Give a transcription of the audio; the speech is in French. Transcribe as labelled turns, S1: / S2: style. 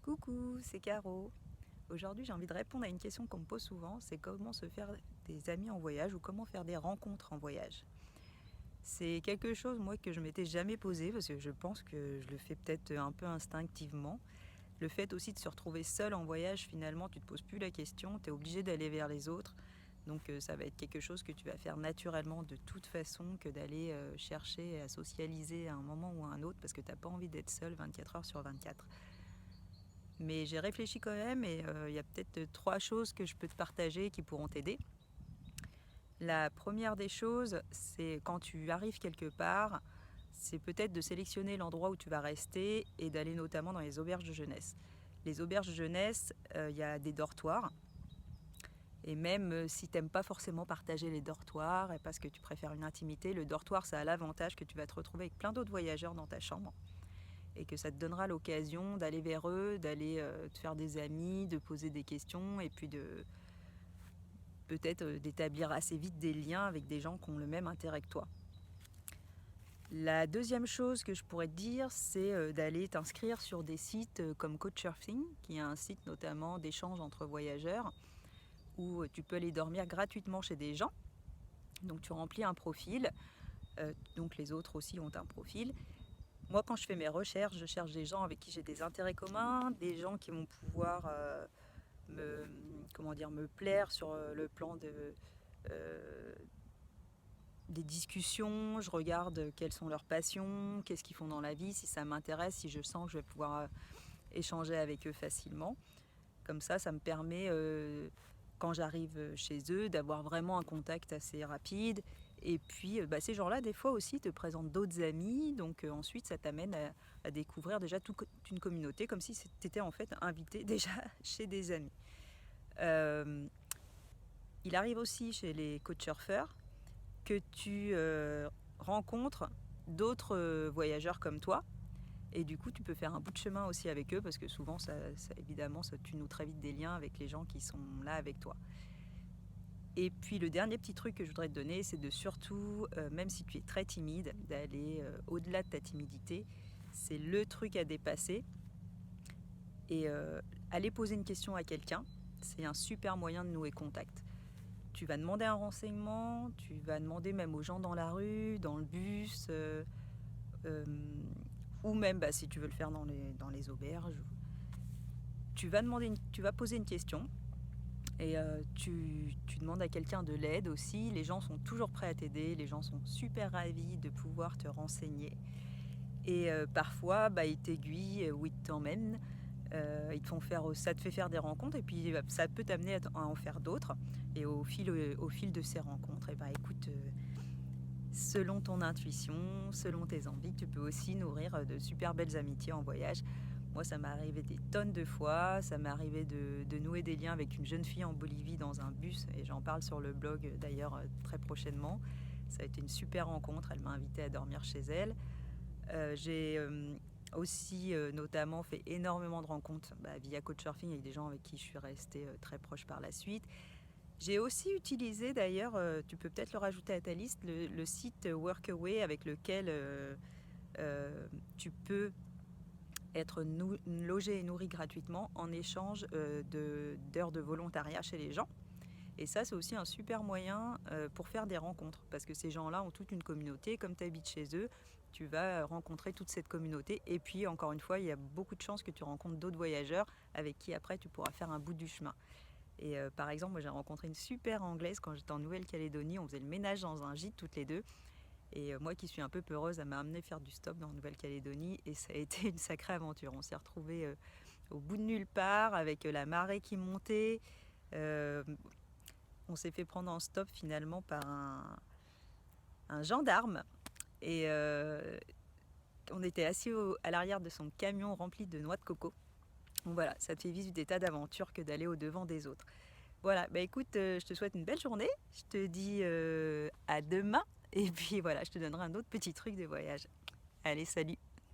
S1: Coucou, c'est Caro. Aujourd'hui, j'ai envie de répondre à une question qu'on me pose souvent, c'est comment se faire des amis en voyage ou comment faire des rencontres en voyage. C'est quelque chose, moi, que je m'étais jamais posé parce que je pense que je le fais peut-être un peu instinctivement. Le fait aussi de se retrouver seul en voyage, finalement, tu te poses plus la question, tu es obligé d'aller vers les autres. Donc ça va être quelque chose que tu vas faire naturellement de toute façon que d'aller chercher à socialiser à un moment ou à un autre parce que tu n'as pas envie d'être seul 24 heures sur 24. Mais j'ai réfléchi quand même et il y a peut-être 3 choses que je peux te partager qui pourront t'aider. La première des choses, c'est quand tu arrives quelque part, c'est peut-être de sélectionner l'endroit où tu vas rester et d'aller notamment dans les auberges de jeunesse. Les auberges de jeunesse, il y a des dortoirs. Et même si tu n'aimes pas forcément partager les dortoirs et parce que tu préfères une intimité, le dortoir, ça a l'avantage que tu vas te retrouver avec plein d'autres voyageurs dans ta chambre. Et que ça te donnera l'occasion d'aller vers eux, d'aller te faire des amis, de poser des questions et puis de peut-être d'établir assez vite des liens avec des gens qui ont le même intérêt que toi. La deuxième chose que je pourrais te dire, c'est d'aller t'inscrire sur des sites comme Couchsurfing, qui est un site notamment d'échange entre voyageurs, où tu peux aller dormir gratuitement chez des gens. Donc tu remplis un profil, donc les autres aussi ont un profil. Moi, quand je fais mes recherches, je cherche des gens avec qui j'ai des intérêts communs, des gens qui vont pouvoir me plaire sur le plan euh, des discussions. Je regarde quelles sont leurs passions, qu'est-ce qu'ils font dans la vie, si ça m'intéresse, si je sens que je vais pouvoir échanger avec eux facilement. Comme ça me permet, quand j'arrive chez eux, d'avoir vraiment un contact assez rapide. Et puis, ces gens-là, des fois aussi, te présentent d'autres amis. Donc, ensuite, ça t'amène à découvrir déjà toute une communauté, comme si tu étais en fait invité déjà chez des amis. Il arrive aussi chez les couchsurfers que tu rencontres d'autres voyageurs comme toi. Et du coup, tu peux faire un bout de chemin aussi avec eux parce que souvent, évidemment, tu noues très vite des liens avec les gens qui sont là avec toi. Et puis le dernier petit truc que je voudrais te donner, c'est de surtout, même si tu es très timide, d'aller au-delà de ta timidité. C'est le truc à dépasser. Et aller poser une question à quelqu'un, c'est un super moyen de nouer contact. Tu vas demander un renseignement, tu vas demander même aux gens dans la rue, dans le bus, euh, ou même si tu veux le faire dans les auberges. Tu vas poser une question et tu demandes à quelqu'un de l'aide aussi. Les gens sont toujours prêts à t'aider, les gens sont super ravis de pouvoir te renseigner. Et parfois, ils t'aiguillent ou ils t'emmènent. Ça te fait faire des rencontres et puis ça peut t'amener à en faire d'autres. Et au fil de ces rencontres, écoute, selon ton intuition, selon tes envies, tu peux aussi nourrir de super belles amitiés en voyage. Moi, ça m'est arrivé des tonnes de fois. Ça m'est arrivé de nouer des liens avec une jeune fille en Bolivie dans un bus. Et j'en parle sur le blog d'ailleurs très prochainement. Ça a été une super rencontre. Elle m'a invité à dormir chez elle. J'ai aussi notamment fait énormément de rencontres via Couchsurfing avec des gens avec qui je suis restée très proche par la suite. J'ai aussi utilisé d'ailleurs, tu peux peut-être le rajouter à ta liste, le site Workaway avec lequel tu peux être logé et nourri gratuitement en échange d'heures de volontariat chez les gens. Et ça, c'est aussi un super moyen pour faire des rencontres. Parce que ces gens-là ont toute une communauté. Comme tu habites chez eux, tu vas rencontrer toute cette communauté. Et puis, encore une fois, il y a beaucoup de chances que tu rencontres d'autres voyageurs avec qui, après, tu pourras faire un bout du chemin. Et par exemple, moi, j'ai rencontré une super Anglaise quand j'étais en Nouvelle-Calédonie. On faisait le ménage dans un gîte toutes les deux. Et moi qui suis un peu peureuse, elle m'a amené faire du stop dans Nouvelle-Calédonie. Et ça a été une sacrée aventure. On s'est retrouvés au bout de nulle part avec la marée qui montait. Euh, on s'est fait prendre en stop finalement par un gendarme. Et on était assis à l'arrière de son camion rempli de noix de coco. Donc voilà, ça te fait vivre des tas d'aventures que d'aller au-devant des autres. Voilà, écoute, je te souhaite une belle journée. Je te dis à demain. Et puis voilà, je te donnerai un autre petit truc de voyage. Allez, salut!